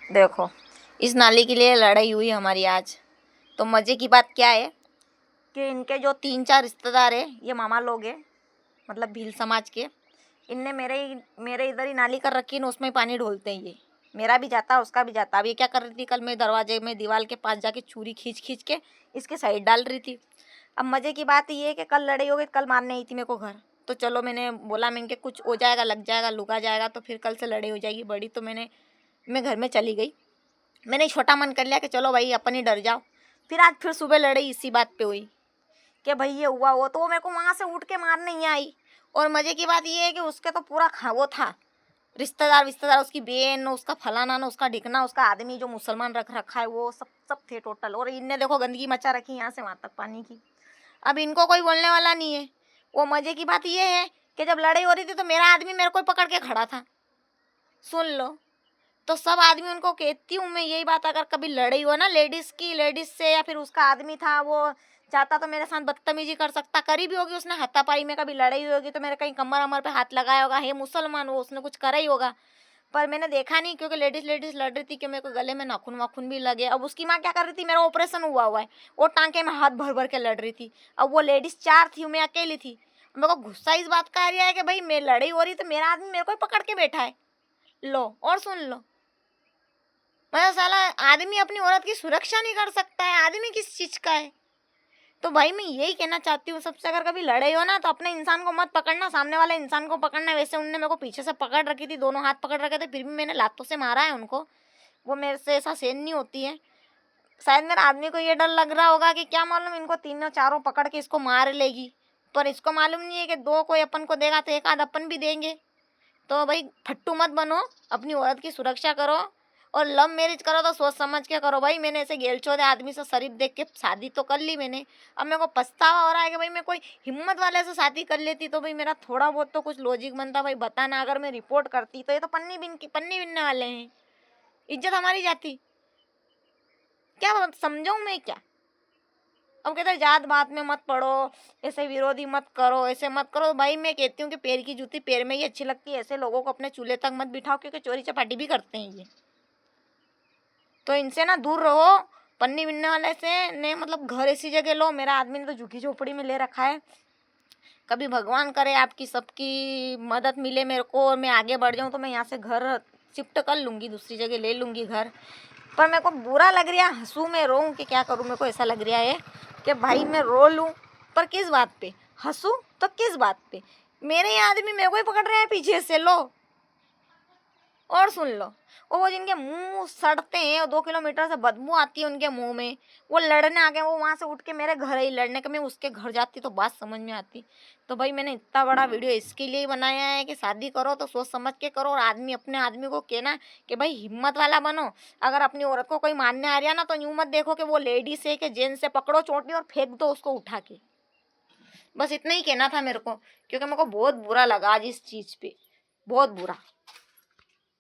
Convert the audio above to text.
देखो, इस नाली के लिए लड़ाई हुई हमारी आज। तो मज़े की बात क्या है कि इनके जो 3-4 रिश्तेदार है, ये मामा लोग हैं, मतलब भील समाज के, इनने मेरे इधर ही नाली कर रखी है ना, उसमें पानी ढोलते हैं ये। मेरा भी जाता है, उसका भी जाता। अब ये क्या कर रही थी, कल मैं दरवाजे में दीवार के पास जाके छुरी खींच खींच के इसके साइड डाल रही थी। अब मज़े की बात ये है कि कल लड़ाई हो गई, कल मारने आई थी मेरे को घर। तो चलो, मैंने बोला, मैं इनके कुछ हो जाएगा, लग जाएगा, लुका जाएगा, तो फिर कल से लड़ाई हो जाएगी बड़ी। तो मैं घर में चली गई। मैंने छोटा मन कर लिया कि चलो भाई अपन ही डर जाओ। फिर आज फिर सुबह लड़ाई इसी बात पे हुई कि भाई ये हुआ वो, तो वो मेरे को वहाँ से उठ के मारने ही आई। और मज़े की बात ये है कि उसके तो पूरा वो था, रिश्तेदार, उसकी बहन, उसका फलाना ना, उसका ढिकना, उसका आदमी जो मुसलमान रख रखा है, वो सब सब थे टोटल। और इनने देखो गंदगी मचा रखी यहाँ से वहाँ तक पानी की। अब इनको कोई बोलने वाला नहीं है। वो मज़े की बात ये है कि जब लड़ाई हो रही थी तो मेरा आदमी मेरे को पकड़ के खड़ा था, सुन लो। तो सब आदमी उनको कहती हूँ मैं यही बात, अगर कभी लड़ाई हो ना लेडीज़ से, या फिर उसका आदमी था वो चाहता तो मेरे साथ बदतमीजी कर सकता, करी भी होगी उसने, हाथापाई में कभी लड़ाई हुई होगी तो मेरे कहीं कमर अमर पे हाथ लगाया होगा, है मुसलमान वो, उसने कुछ करा ही होगा। पर मैंने देखा नहीं, क्योंकि लेडीज़ लड़ रही थी कि मेरे को गले में नाखून वाखून भी लगे। अब उसकी माँ क्या कर रही थी, मेरा ऑपरेशन हुआ है, वो टांके में हाथ भर भर के लड़ रही थी। अब वो लेडीज़ 4 थी, मैं अकेली थी। मेरे को गुस्सा इस बात का आ रहा है कि भाई मैं लड़ाई हो रही तो मेरा आदमी मेरे को ही पकड़ के बैठा है। लो और सुन लो, मतलब साला आदमी अपनी औरत की सुरक्षा नहीं कर सकता है, आदमी किस चीज़ का है। तो भाई मैं यही कहना चाहती हूँ सबसे, अगर कभी लड़ाई हो ना तो अपने इंसान को मत पकड़ना, सामने वाले इंसान को पकड़ना। वैसे उनने मेरे को पीछे से पकड़ रखी थी, दोनों हाथ पकड़ रखे थे, फिर भी मैंने लातों से मारा है उनको। वो मेरे से ऐसा सहन नहीं होती है। शायद मेरे आदमी को ये डर लग रहा होगा कि क्या मालूम इनको तीनों चारों पकड़ के इसको मार लेगी, पर इसको मालूम नहीं है कि 2 कोई अपन को देगा तो एक आध अपन भी देंगे। तो भाई फट्टू मत बनो, अपनी औरत की सुरक्षा करो। और लव मैरिज करो तो सोच समझ के करो भाई। मैंने ऐसे गेलचोदे आदमी से शरीफ देख के शादी तो कर ली मैंने। अब मेरे को पछतावा हो रहा है कि भाई मैं कोई हिम्मत वाले से शादी कर लेती तो भाई मेरा थोड़ा बहुत तो कुछ लॉजिक बनता। भाई बताना, अगर मैं रिपोर्ट करती तो ये तो पन्नी बिनने वाले हैं, इज्जत हमारी जाती। क्या समझाऊँ मैं क्या। अब कहते हैं जात बात में मत पड़ो, ऐसे विरोधी मत करो, ऐसे मत करो। भाई मैं कहती हूँ कि पैर की जूती पैर में ही अच्छी लगती है। ऐसे लोगों को अपने चूल्हे तक मत बिठाओ, क्योंकि चोरी चपाटी भी करते हैं ये। तो इनसे ना दूर रहो, पन्नी बिनने वाले से ने। मतलब घर ऐसी जगह लो, मेरा आदमी ने तो झुकी झोपड़ी में ले रखा है। कभी भगवान करे आपकी सबकी मदद मिले मेरे को और मैं आगे बढ़ जाऊँ तो मैं यहाँ से घर शिफ्ट कर लूँगी, दूसरी जगह ले लूँगी घर। पर मेरे को बुरा लग रहा है, हंसूँ मैं रोऊँ कि क्या करूँ। मेरे को ऐसा लग रहा है कि भाई मैं रो लूँ, पर किस बात पे हंसूँ, तो किस बात पे। मेरे ही आदमी मेरे को ही पकड़ रहे हैं पीछे से। लो और सुन लो, वो जिनके मुंह सड़ते हैं और 2 किलोमीटर से बदबू आती है उनके मुंह में, वो लड़ने आ गए। वो वहाँ से उठ के मेरे घर ही लड़ने का, मैं उसके घर जाती तो बात समझ में आती। तो भाई मैंने इतना बड़ा वीडियो इसके लिए ही बनाया है कि शादी करो तो सोच समझ के करो। और आदमी अपने आदमी को कहना कि भाई हिम्मत वाला बनो। अगर अपनी औरत को कोई मारने आ रहा ना तो यूँ मत देखो कि वो लेडीज है कि जेंट्स से, पकड़ो चोटी और फेंक दो उसको उठा के। बस इतना ही कहना था मेरे को, क्योंकि मेरे को बहुत बुरा लगा आज इस चीज़ पे, बहुत बुरा।